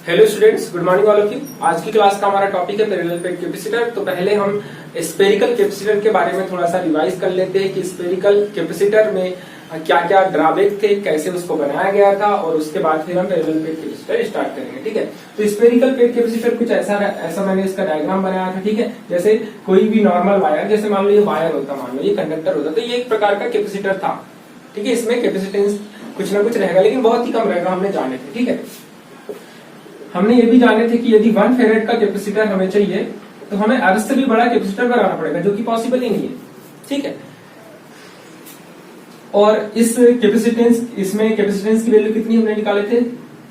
Hello students, good morning all of you. आज की class का हमारा टॉपिक है पैरेलल प्लेट कैपेसिटर। तो पहले हम स्फेरिकल कैपेसिटर के बारे में थोड़ा सा रिवाइज कर लेते हैं कि स्फेरिकल कैपेसिटर में क्या क्या ड्रॉबैक थे, कैसे उसको बनाया गया था, और उसके बाद फिर हम पैरेलल प्लेट कैपेसिटर स्टार्ट करेंगे। ठीक है, तो स्फेरिकल प्लेट कैपेसिटर कुछ ऐसा मैंने इसका डायग्राम बनाया था। ठीक है, जैसे कोई भी नॉर्मल वायर, जैसे मान लो ये वायर होता, मान लो ये कंडक्टर होता, तो ये एक प्रकार का कैपेसिटर था। ठीक है, इसमें कैपेसिटेंस कुछ ना कुछ रहेगा, लेकिन बहुत ही कम रहेगा, हमने जाने थे। ठीक है, हमने ये भी जाने थे कि यदि 1 फेरेड का कैपेसिटर हमें चाहिए तो हमें अर्थ से भी बड़ा कैपेसिटर बनाना पड़ेगा, जो कि पॉसिबल ही नहीं है। ठीक है, और इस कैपेसिटेंस, इसमें कैपेसिटेंस की वैल्यू कितनी हमने निकाले थे,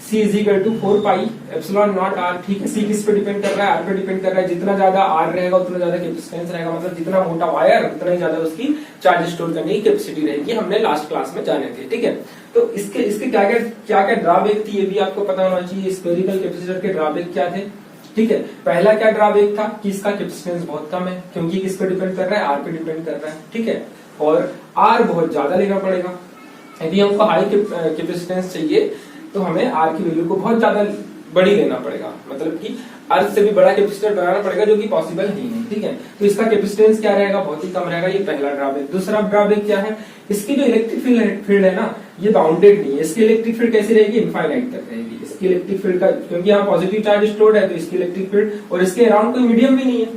C is equal to 4 pi epsilon naught R। ठीक है, C किस पे डिपेंड कर रहा है, R पे डिपेंड कर रहा है। जितना ज्यादा R रहेगा उतना ज्यादा कैपेसिटेंस रहेगा, मतलब जितना मोटा वायर उतना ही ज्यादा उसकी चार्ज स्टोर करने की कैपेसिटी रहेगी। हमने लास्ट क्लास में जाने थे। ठीक है, तो इसके क्या क्या ड्रॉबैक थी ये भी आपको पता होना चाहिए। स्फेरिकल कैपेसिटर के ड्रॉबैक क्या थे। ठीक है, पहला क्या ड्रॉबैक था कि इसका कैपेसिटेंस बहुत कम है, क्योंकि किस पे डिपेंड कर रहा है, R पे डिपेंड कर रहा है। ठीक है, और R बहुत ज्यादा लेना पड़ेगा। यदि हमको हाई कैपेसिटेंस चाहिए तो हमें R की वैल्यू को बहुत ज्यादा बड़ी लेना पड़ेगा, मतलब कि अर्थ से भी बड़ा कैपेसिटर बनाना पड़ेगा, जो कि पॉसिबल ही नहीं। ठीक है, तो इसका कैपेसिटेंस क्या रहेगा, बहुत ही कम रहेगा। ये पहला ड्रॉबैक। दूसरा ड्रॉबैक क्या है, इसकी जो इलेक्ट्रिक फील्ड है ना, ये बाउंडेड नहीं है। इसकी इलेक्ट्रिक फील्ड कैसी रहेगी, इनफाइनाइट तक रहेगी इसकी इलेक्ट्रिक फील्ड का, क्योंकि यहाँ पॉजिटिव चार्ज स्टोर्ड है, तो इसकी इलेक्ट्रिक फील्ड, और इसके अराउंड कोई मीडियम भी नहीं है,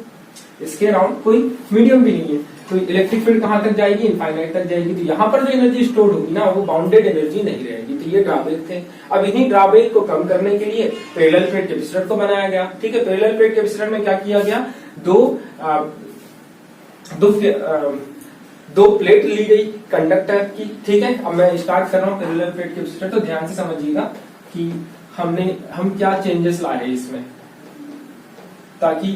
इसके अराउंड कोई मीडियम भी नहीं है, तो इलेक्ट्रिक फील्ड कहां तक जाएगी, इनफाइनाइट तक जाएगी। तो यहाँ पर जो एनर्जी स्टोर होगी ना, वो बाउंडेड एनर्जी नहीं रहेगी। तो ये ड्रॉबैक थे। अब इन्हीं ड्रॉबैक को कम करने के लिए पैरेलल प्लेट कैपेसिटर को बनाया गया। ठीक है, पैरेलल प्लेट कैपेसिटर में क्या किया गया, दो प्लेट ली गई कंडक्टर की। ठीक है, अब मैं स्टार्ट कर रहा हूँ पैरेलल प्लेट कैपेसिटर, तो ध्यान से समझिएगा कि हम क्या चेंजेस लाए इसमें, ताकि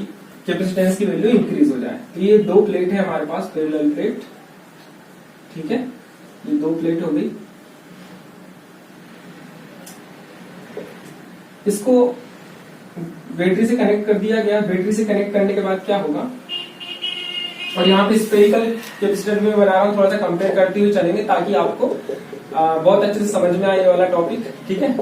कैपेसिटेंस की वैल्यू इंक्रीज हो जाए। तो ये दो प्लेट है हमारे पास, पैरेलल प्लेट। ठीक है, ये दो प्लेट हो गई। इसको बैटरी से कनेक्ट कर दिया गया। बैटरी से कनेक्ट करने के बाद क्या होगा, और यहाँ पे स्फेरिकल कैपेसिटर में बना रहा हूं, थोड़ा सा कंपेयर करते हुए चलेंगे ताकि आपको बहुत अच्छे से समझ में आए ये वाला टॉपिक। ठीक है,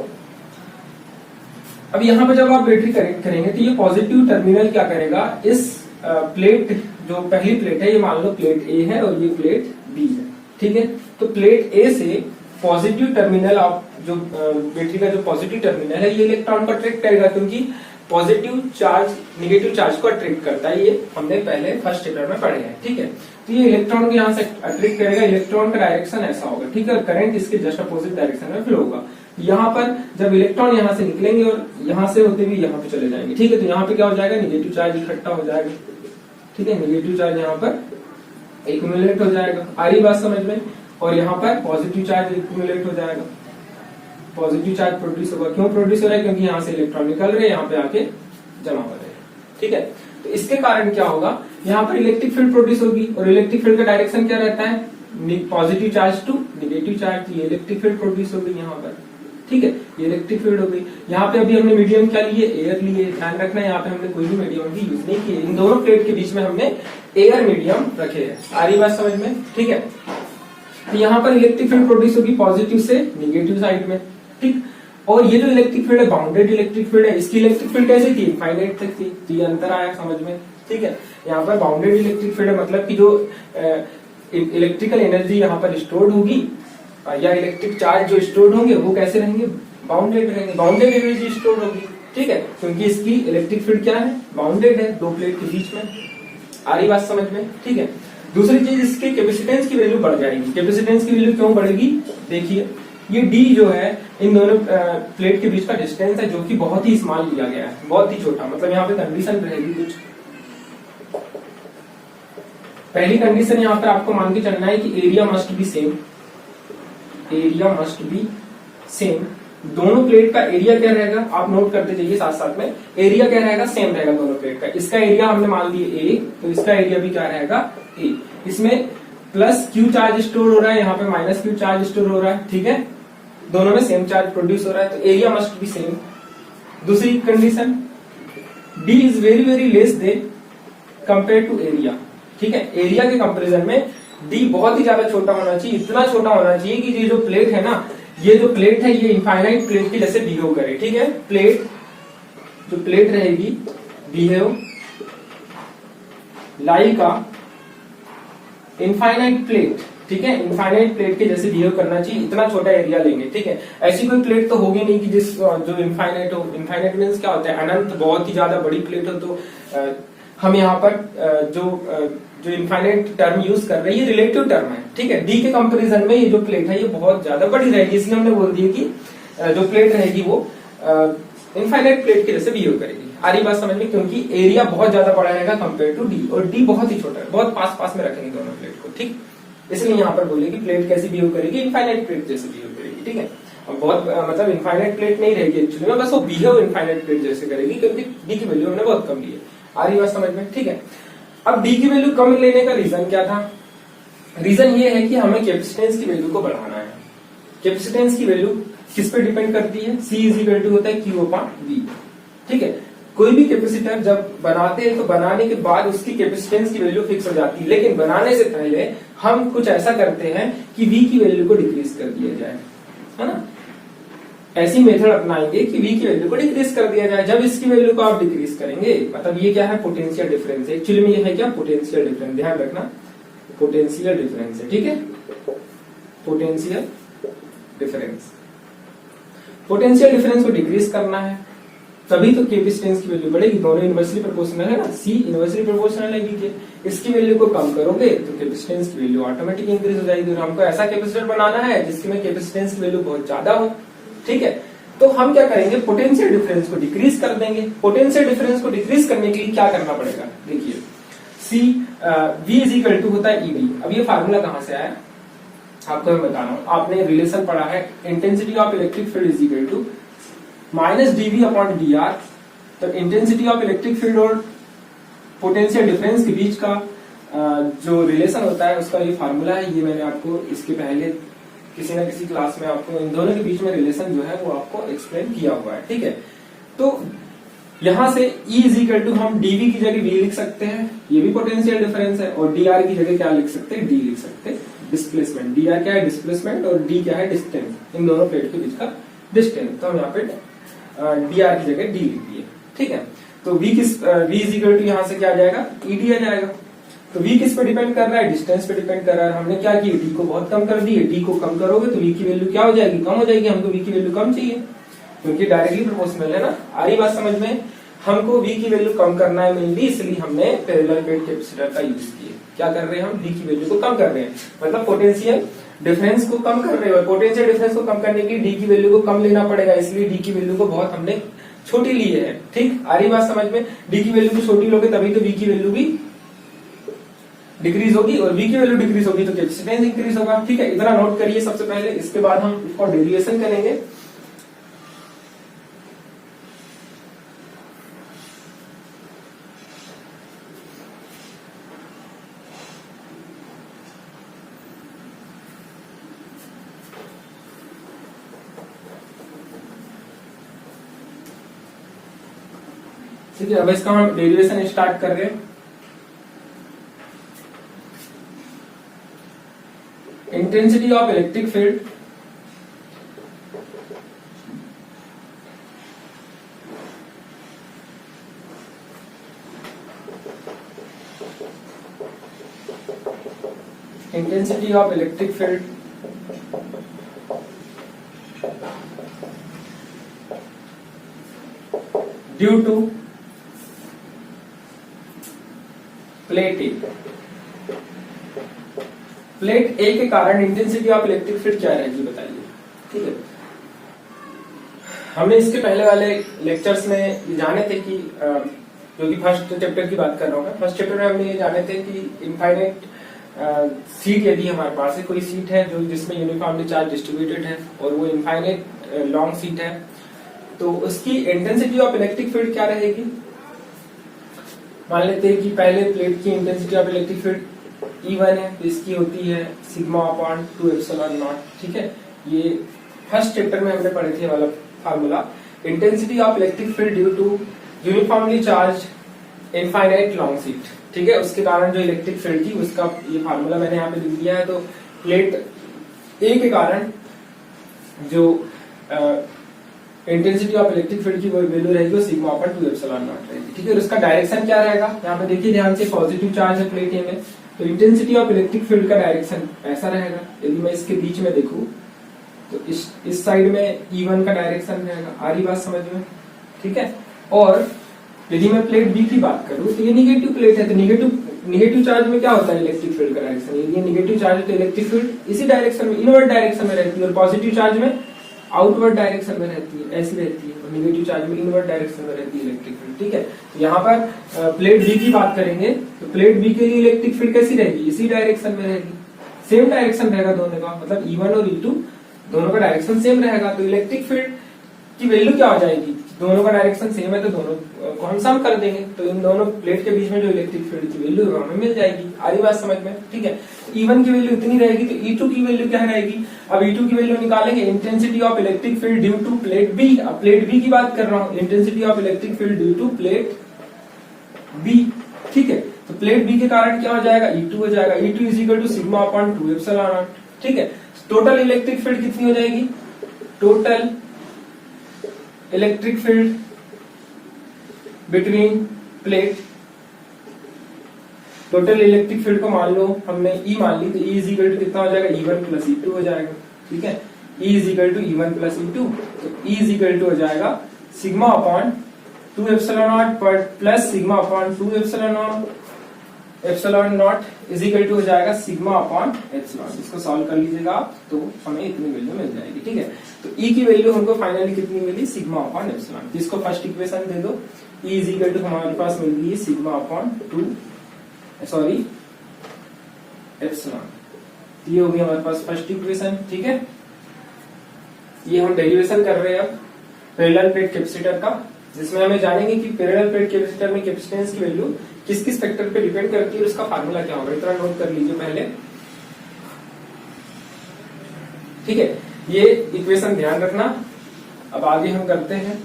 अब यहाँ पे जब आप बैटरी कनेक्ट करेंगे तो ये पॉजिटिव टर्मिनल क्या करेगा, इस प्लेट, जो पहली प्लेट है, ये मान लो प्लेट ए है और ये प्लेट बी है। ठीक है, तो प्लेट ए से पॉजिटिव टर्मिनल, आप जो बैटरी का जो पॉजिटिव टर्मिनल है, ये इलेक्ट्रॉन को अट्रैक्ट करेगा, क्योंकि पॉजिटिव चार्ज निगेटिव चार्ज को अट्रैक्ट करता है। ये हमने पहले फर्स्ट चैप्टर में पढ़े हैं। ठीक है, तो ये इलेक्ट्रॉन को यहाँ से अट्रैक्ट करेगा। इलेक्ट्रॉन का डायरेक्शन ऐसा होगा। ठीक है, करंट इसके जस्ट अपोजिट डायरेक्शन में फ्लो होगा। यहाँ पर जब इलेक्ट्रॉन यहाँ से निकलेंगे और यहाँ से होते हुए यहाँ पे चले जाएंगे। ठीक है, तो यहाँ पे क्या हो जाएगा, निगेटिव चार्ज इकट्ठा हो जाएगा। ठीक है, निगेटिव चार्ज यहाँ पर एक्यूमुलेट हो जाएगा। आ रही बात समझ में, और यहाँ पर पॉजिटिव चार्ज एक्यूमुलेट हो जाएगा, पॉजिटिव चार्ज प्रोड्यूस होगा। क्यों प्रोड्यूस हो रहा है, क्योंकि यहाँ से इलेक्ट्रॉन निकल रहे हैं, यहाँ पे आके जमा हो रहे हैं। ठीक है, तो इसके कारण क्या होगा, यहाँ पर इलेक्ट्रिक फील्ड प्रोड्यूस होगी, और इलेक्ट्रिक फील्ड का डायरेक्शन क्या रहता है, positive charge to negative charge. ये इलेक्ट्रिक फील्ड प्रोड्यूस होगी यहाँ पर। ठीक है, ये इलेक्ट्रिक फील्ड हो गई। यहाँ पे अभी हमने मीडियम क्या लिए, एयर लिए। ध्यान रखना, यहाँ पे हमने कोई भी मीडियम भी यूज नहीं किए। इन दोनों प्लेट के बीच में हमने एयर मीडियम रखे हैं। आ रही बात समझ में। ठीक है, तो यहाँ पर इलेक्ट्रिक फील्ड प्रोड्यूस होगी पॉजिटिव से निगेटिव साइड में। ठीक, और ये जो इलेक्ट्रिक फील्ड है, बाउंडेड इलेक्ट्रिक फील्ड है। इसकी इलेक्ट्रिक फील्ड कैसी थी, इनफाइनाइट तक थी। ये अंतर आया समझ में। ठीक है, यहाँ पर बाउंडेड इलेक्ट्रिक फील्ड है, मतलब कि जो इलेक्ट्रिकल एनर्जी यहाँ पर स्टोर्ड होगी, या इलेक्ट्रिक चार्ज जो स्टोर्ड होंगे, वो कैसे रहेंगे, बाउंडेड रहेंगे। बाउंडेड एनर्जी स्टोर्ड होगी। ठीक है, क्योंकि इसकी इलेक्ट्रिक फील्ड क्या है, बाउंडेड है, दो प्लेट के बीच में। आ रही बात समझ में। ठीक है, दूसरी चीज, इसके कैपेसिटेंस की वैल्यू बढ़ जाएगी। कैपेसिटेंस की वैल्यू क्यों बढ़ेगी, देखिए, ये डी जो है इन दोनों प्लेट के बीच का डिस्टेंस है, जो कि बहुत ही स्मॉल लिया गया है, बहुत ही छोटा। मतलब यहाँ पे कंडीशन रहेगी कुछ। पहली कंडीशन यहाँ पर आपको मान के चलना है कि area must be same. Area must be same. दोनों प्लेट का एरिया क्या रहेगा, आप नोट करते जाइए साथ साथ में। एरिया क्या रहेगा, सेम रहेगा दोनों प्लेट का। इसका एरिया हमने मान लिया ए, तो इसका एरिया भी क्या रहेगा, ए। इसमें प्लस क्यू चार्ज स्टोर हो रहा है, यहाँ पे माइनस क्यू चार्ज स्टोर हो रहा है। ठीक है, दोनों में सेम चार्ज प्रोड्यूस हो रहा है, तो एरिया मस्ट बी सेम। दूसरी condition, D is very very less than compare to area. ठीक है, एरिया के कंपेरिजन में डी बहुत ही ज्यादा छोटा होना चाहिए। इतना छोटा होना चाहिए कि ये जो प्लेट है ना, ये जो प्लेट है, ये इनफाइनाइट प्लेट के जैसे बिहेव करे। ठीक है, प्लेट जो प्लेट रहेगी बिहेव लाइक अ इनफाइनाइट प्लेट, ठीक है, इनफाइनाइट प्लेट के जैसे बिहेव करना चाहिए, इतना छोटा एरिया लेंगे, ठीक है। ऐसी कोई प्लेट तो होगी नहीं कि जो इनफाइनाइट हो, इनफाइनाइट मींस क्या होता है, अनंत, बहुत ही ज्यादा बड़ी प्लेट हो। तो हम यहाँ पर जो इनफाइनाइट टर्म यूज कर रहे हैं ये रिलेटिव टर्म है, ठीक है। डी के कंपैरिजन में ये जो प्लेट है ये बहुत ज्यादा बड़ी रहेगी, इसलिए हमने बोल दिया कि जो प्लेट रहेगी वो इनफाइनाइट प्लेट के जैसे बिहेव करेगी। आ रही बात समझ में, क्योंकि एरिया बहुत ज्यादा बड़ा रहेगा कंपेयर टू डी, और डी बहुत ही छोटा है, बहुत पास पास में रखेंगे दोनों प्लेट को, ठीक। इसलिए यहाँ पर बोले कि प्लेट कैसी बिहेव करेगी, इनफाइनाइट प्लेट जैसे बिहेव करेगी, ठीक है। बहुत मतलब इनफाइनाइट प्लेट नहीं रहेगी एक्चुअली में, बस वो बिहेव इनफाइनाइट प्लेट जैसे करेगी, क्योंकि डी की वैल्यू हमने बहुत कम ली है। आ रही बात समझ में, ठीक है। अब डी की वैल्यू कम लेने का रीजन क्या था? रीजन ये है कि हमें कैपेसिटेंस की वैल्यू को बढ़ाना है। कैपेसिटेंस की वैल्यू किस पे डिपेंड करती है? C इज इक्वल टू होता है Q अपॉन V, ठीक है। कोई भी कैपेसिटर जब बनाते हैं तो बनाने के बाद उसकी कैपेसिटेंस की वैल्यू फिक्स हो जाती है, लेकिन बनाने से पहले हम कुछ ऐसा करते हैं कि V की वैल्यू को डिक्रीज कर दिया जाए, है ना। ऐसी मेथड अपनाएंगे कि V की वैल्यू को डिक्रीज कर दिया जाए। जब इसकी वैल्यू को आप डिक्रीज करेंगे, मतलब ये क्या है, पोटेंशियल डिफरेंस है, एक्चुअली में ये है क्या, पोटेंशियल डिफरेंस, ध्यान रखना, पोटेंशियल डिफरेंस है, ठीक है, पोटेंशियल डिफरेंस। पोटेंशियल डिफरेंस को डिक्रीज करना है, तभी तो कैपेसिटेंस की वैल्यू बढ़ेगी। दोनों इनवर्सली प्रोपोर्शनल है ना, C इनवर्सली प्रोपोर्शनल है V के। इसकी वैल्यू को कम करोगे तो कैपेसिटेंस की वैल्यू ऑटोमेटिक इंक्रीज हो जाएगी, और हमको ऐसा कैपेसिटर बनाना है जिसमें कैपेसिटेंस की वैल्यू बहुत ज्यादा हो, ठीक है। तो हम क्या करेंगे, पोटेंशियल डिफरेंस को डिक्रीज कर देंगे। पोटेंशियल डिफरेंस को डिक्रीज करने के लिए क्या करना पड़ेगा, देखिए, V इज इक्वल टू होता है ED। अब ये फार्मूला कहां से आया आपको मैं बता रहा हूं, आपने रिलेशन पढ़ा है, intensity of electric field is equal to minus dV upon dr। तो इंटेंसिटी ऑफ इलेक्ट्रिक फील्ड और पोटेंशियल डिफरेंस के बीच का जो रिलेशन होता है उसका ये फार्मूला है। ये मैंने आपको इसके पहले किसी ना किसी क्लास में आपको इन दोनों के बीच में रिलेशन जो है वो आपको एक्सप्लेन किया हुआ है, ठीक है। तो यहां से E इज इक्वल टू हम dV की जगह V लिख सकते हैं, ये भी पोटेंशियल डिफरेंस है, और dr की जगह क्या लिख सकते हैं, D लिख सकते हैं, डिस्प्लेसमेंट। dr क्या है, डिस्प्लेसमेंट, और D क्या है, डिस्टेंस, इन दोनों प्लेट के बीच का डिस्टेंस। तो हम यहाँ पे dr की जगह D लिख दिए, ठीक है। तो V इज इक्वल टू यहाँ से क्या आ जाएगा, ED आ जाएगा। तो V किस पे डिपेंड कर रहा है, डिस्टेंस पे डिपेंड कर रहा है। हमने क्या किया, D को बहुत कम कर दिए, D को कम करोगे तो V की वैल्यू क्या हो जाएगी, कम हो जाएगी। हमको V की वैल्यू कम चाहिए क्योंकि डायरेक्टली प्रोपोर्शनल है ना। आ रही बात समझ में, हमको V की वैल्यू कम करना है मेनली, इसलिए हमने पैरेलल प्लेट कैपेसिटर का यूज किया। क्या कर रहे हैं हम, V की वैल्यू को कम कर रहे हैं, मतलब पोटेंशियल डिफरेंस को कम कर रहे हो। पोटेंशियल डिफरेंस को कम करने के लिए D की वैल्यू को कम लेना पड़ेगा, इसलिए D की वैल्यू को बहुत हमने छोटी ली है, ठीक। आ रही बात समझ में, D की वैल्यू को छोटी लोगे तभी तो V की वैल्यू भी डिक्रीज होगी, और V की वैल्यू डिक्रीज होगी तो कैपेसिटेंस इंक्रीज होगा, ठीक है। इतना नोट करिए सबसे पहले, इसके बाद हम इसका डेरिवेशन करेंगे। ठीक है, अब इसका हम डेरिवेशन स्टार्ट कर रहे हैं। Intensity of electric field due to plate A. Plate A के कारण इंटेंसिटी ऑफ इलेक्ट्रिक फील्ड क्या रहेगी बताइए, ठीक है। हमने इसके पहले वाले लेक्चर्स में ये जाने थे कि जो कि फर्स्ट चैप्टर की बात कर रहा हूँ मैं, फर्स्ट चैप्टर में हमने ये जाने थे कि इनफाइनाइट सीट यदि हमारे पास है, कोई सीट है जो जिसमें यूनिफॉर्मली चार्ज डिस्ट्रीब्यूटेड है और वो इनफाइनाइट लॉन्ग सीट है, तो उसकी इंटेंसिटी ऑफ इलेक्ट्रिक फील्ड क्या रहेगी। मान लेते हैं कि पहले प्लेट की intensity of electric field E1 है, तो इसकी होती है सिग्मा अपॉन 2 एप्सिलॉन नॉट, ठीक है। ये फर्स्ट चैप्टर में हमने पढ़े थे वाला formula, intensity of electric field due to uniformly charge infinite long sheet, ठीक है। उसके कारण जो इलेक्ट्रिक फील्ड थी उसका ये फार्मूला मैंने यहाँ पे लिख दिया है। तो प्लेट ए के कारण जो इंटेंसिटी ऑफ इलेक्ट्रिक फील्ड की वैल्यू रहेगी वो सिग्मा अपन 2 एप्सिलॉन नॉट रहेगी। ठीक है, और उसका डायरेक्शन क्या रहेगा, यहाँ पे देखिए ध्यान से, पॉजिटिव चार्ज है प्लेट ए में, तो इंटेंसिटी ऑफ इलेक्ट्रिक फील्ड का डायरेक्शन ऐसा रहेगा। यदि मैं इसके बीच में देखूं तो इस साइड में E1 का डायरेक्शन रहेगा। आ रही बात समझ में? ठीक है, और यदि मैं प्लेट बी की बात करूं तो ये निगेटिव प्लेट है, तो निगेटिव चार्ज में क्या होता है इलेक्ट्रिक फील्ड का डायरेक्शन, ये निगेटिव चार्ज है तो इलेक्ट्रिक फील्ड इसी डायरेक्शन में, इनवर्ट डायरेक्शन में रहती है, और पॉजिटिव चार्ज में आउटवर्ड डायरेक्शन में रहती है, ऐसी रहती है, और निगेटिव चार्ज में इनवर्ट डायरेक्शन में रहती है इलेक्ट्रिक फील्ड। ठीक है, तो यहाँ पर प्लेट बी की बात करेंगे तो प्लेट बी के लिए इलेक्ट्रिक फील्ड कैसी रहेगी, इसी डायरेक्शन में रहेगी, सेम डायरेक्शन रहेगा दोनों का, मतलब E1 और E2 दोनों का डायरेक्शन सेम रहेगा। तो इलेक्ट्रिक फील्ड की वैल्यू क्या हो जाएगी, दोनों का डायरेक्शन सेम है तो दोनों को हम सम कर देंगे, तो इन दोनों प्लेट के बीच में जो इलेक्ट्रिक फील्ड की वैल्यू है हमें मिल जाएगी। आ रही बात समझ में? ठीक है, E1 की वैल्यू इतनी रहेगी तो E2 की वैल्यू क्या रहेगी, अब E2 की वैल्यू निकालेंगे, intensity of electric field due to plate B. अब प्लेट बी की बात कर रहा हूँ, intensity of electric field due to plate B. ठीक है, तो प्लेट बी के कारण क्या हो जाएगा, E2 हो जाएगा, E2 is equal to sigma upon 2 epsilon naught. ठीक है, टोटल इलेक्ट्रिक फील्ड कितनी हो जाएगी, total electric field between plate, total electric field को मान लो हमने E मान ली, तो E इज इक्वल टू कितना हो जाएगा, E1 प्लस E2 हो जाएगा। ठीक है, E is equal to E1 plus E2, तो E इज इक्वल टू हो जाएगा sigma upon 2 epsilon naught plus sigma upon 2 epsilon naught is equal to हो जाएगा सिग्मा अपॉन एप्सिलॉन। इसको सॉल्व कर लीजिएगा आप तो हमें इतनी वैल्यू मिल जाएगी। ठीक है, तो E की वैल्यू हमको फाइनली कितनी मिली, सिग्मा अपॉन एप्सिलॉन। इसको फर्स्ट इक्वेशन दे दो, E इज इक्वल टू हमारे पास मिल गई सिग्मा अपॉन 2 एप्सिलॉन। ये हो गई हमारे पास फर्स्ट इक्वेशन। ठीक है, ये हम डेरिवेशन कर रहे हैं अब पैरेलल प्लेट कैपेसिटर का, जिसमें हमें जानेंगे कि पैरेलल प्लेट कैपेसिटर में कैपेसिटेंस की वैल्यू किस किस फैक्टर पे डिपेंड करती है और उसका फार्मूला क्या होगा। इतना नोट कर लीजिए पहले। ठीक है, ये इक्वेशन ध्यान रखना। अब आगे हम करते हैं,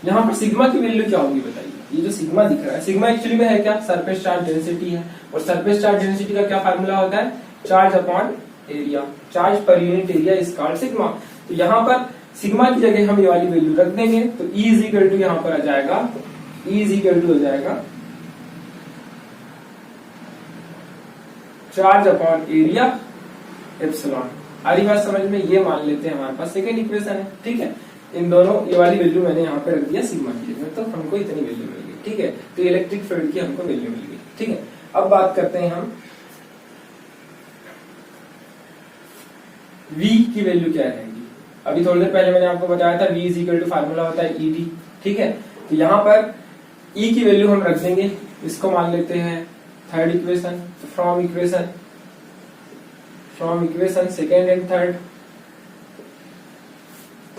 यहां पर सिग्मा की वैल्यू क्या होगी बताइए। ये जो सिग्मा दिख रहा है, सिग्मा एक्चुअली में है क्या, सरफेस चार्ज डेंसिटी है, और सरफेस चार्ज डेंसिटी का क्या फार्मूला होता है, charge upon area, charge per unit area is called sigma. तो यहाँ पर सिग्मा की जगह हम ये वाली वैल्यू रख देंगे, तो E इज इक्वल टू यहाँ पर आ जाएगा, E इज इक्वल टू हो जाएगा चार्ज अपॉन एरिया एप्सिलॉन। आ रही बात समझ में? ये मान लेते हैं हमारे पास सेकेंड इक्वेशन है। ठीक है, इन दोनों ये वाली वैल्यू मैंने यहाँ पे रख दिया सिग्मा की जगह, तो हमको इतनी वैल्यू मिल गई। ठीक है, तो इलेक्ट्रिक फील्ड की हमको वैल्यू मिल गई। ठीक है, अब बात करते हैं हम V की वैल्यू क्या रहेगी। अभी थोड़ी देर पहले मैंने आपको बताया था V is equal to formula होता है ED। ठीक है, तो यहाँ पर E की वैल्यू हम रख देंगे, इसको मान लेते हैं थर्ड इक्वेशन। तो from equation second and third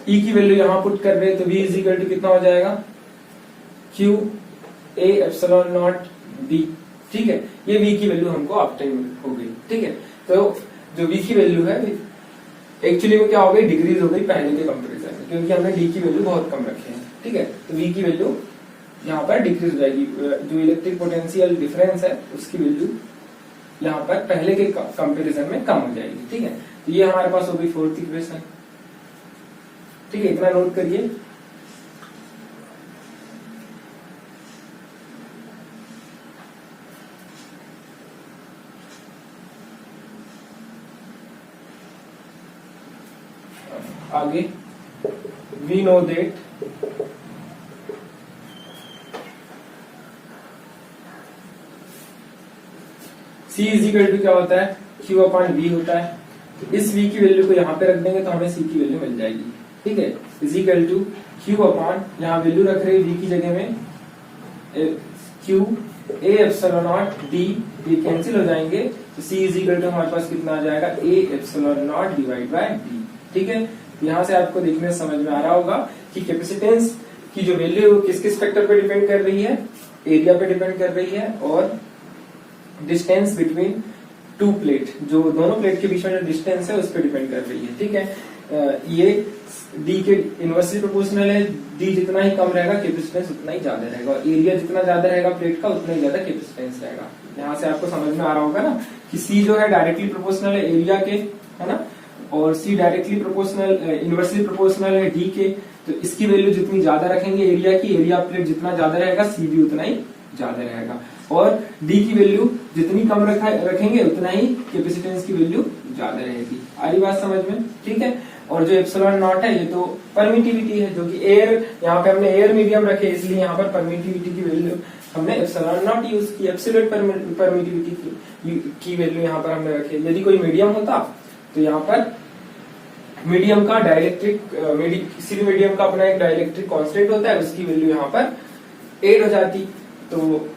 E की वैल्यू यहाँ पुट कर रहे हैं, तो V इज इक्वल टू कितना हो जाएगा, Q A epsilon not B। ठीक है, ये V की वैल्यू हमको ऑब्टेन हो गई। ठीक है, तो जो V की वैल्यू है एक्चुअली में क्या हो गई, डिक्रीज हो गई पहले के कंपैरिजन में, क्योंकि हमने D की वैल्यू बहुत कम रखे हैं। ठीक है, तो V की वैल्यू यहाँ पर डिक्रीज हो जाएगी, जो इलेक्ट्रिक पोटेंशियल डिफरेंस है उसकी वैल्यू यहाँ पर पहले के कंपैरिजन में कम हो जाएगी। ठीक है, तो ये हमारे पास हो गई फोर्थ इक्वेशन। ठीक है, इतना नोट करिए। आगे we know that C is equal to क्या होता है, Q अपॉन V होता है। तो इस V की वैल्यू को यहाँ पे रख देंगे तो हमें C की वैल्यू मिल जाएगी। ठीक है, is equal to Q upon, यहाँ वैल्यू रख रहे हैं V की जगह में Q A epsilon naught D, ये कैंसिल हो जाएंगे, तो C इज इक्वल टू हमारे पास कितना आ जाएगा, A epsilon not divide by D। ठीक है, यहाँ से आपको देखने से समझ में आ रहा होगा कि कैपेसिटेंस की जो वैल्यू है वो किस किस फैक्टर पे डिपेंड कर रही है, एरिया पे डिपेंड कर रही है, और डिस्टेंस बिटवीन टू प्लेट, जो दोनों प्लेट के बीच में जो डिस्टेंस है उस पर डिपेंड कर रही है। ठीक है, ये D के इनवर्सली प्रोपोर्शनल है, D जितना ही कम रहेगा कैपेसिटेंस उतना ही ज्यादा रहेगा, और एरिया जितना ज्यादा रहेगा प्लेट का उतना ही ज्यादा कैपेसिटेंस रहेगा। यहाँ से आपको समझ में आ रहा होगा ना कि C जो है डायरेक्टली प्रोपोर्शनल है एरिया के, है ना, और C directly proportional inversely proportional है D के, तो इसकी वैल्यू जितनी ज्यादा रखेंगे एरिया की, एरिया प्लेट जितना ज्यादा रहेगा C भी उतना ही ज्यादा रहेगा, और D की वैल्यू जितनी कम रखेंगे उतना ही कैपेसिटेंस की वैल्यू ज्यादा रहेगी। आ रही बात समझ में? ठीक है। और जो एप्सिलॉन नॉट है ये तो परमिटिविटी है, जो कि एयर, यहाँ पे हमने एयर मीडियम रखे इसलिए यहाँ पर परमिटिविटी की वैल्यू हमने एप्सिलॉन नॉट यूज की, एब्सोल्यूट परमिटिविटी की वैल्यू यहाँ पर हमने रखी। यदि कोई मीडियम होता तो यहाँ पर मीडियम का डाइलेक्ट्रिक किसी भी मीडियम का अपना एक डाइलेक्ट्रिक कांस्टेंट होता है, उसकी वैल्यू यहाँ पर 8 हो जाती। तो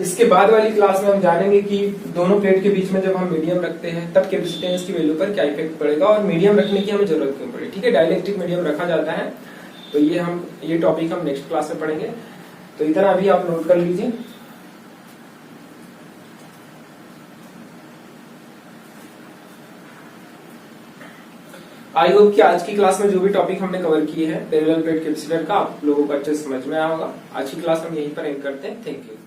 इसके बाद वाली क्लास में हम जानेंगे कि दोनों प्लेट के बीच में जब हम मीडियम रखते हैं तब कैपेसिटेंस की वैल्यू पर क्या इफेक्ट पड़ेगा और मीडियम रखने की हमें जरूरत क्यों पड़े। ठीक है, डाइलेक्ट्रिक मीडियम रखा जाता है, तो ये टॉपिक हम नेक्स्ट क्लास में पढ़ेंगे। तो इतना अभी आप नोट कर लीजिए। आई होप कि आज की क्लास में जो भी टॉपिक हमने कवर किए हैं पैरेलल प्लेट कैपेसिटर का आप लोगों को अच्छे से समझ में आया होगा। आज की क्लास हम यहीं पर एंड करते हैं। Thank you.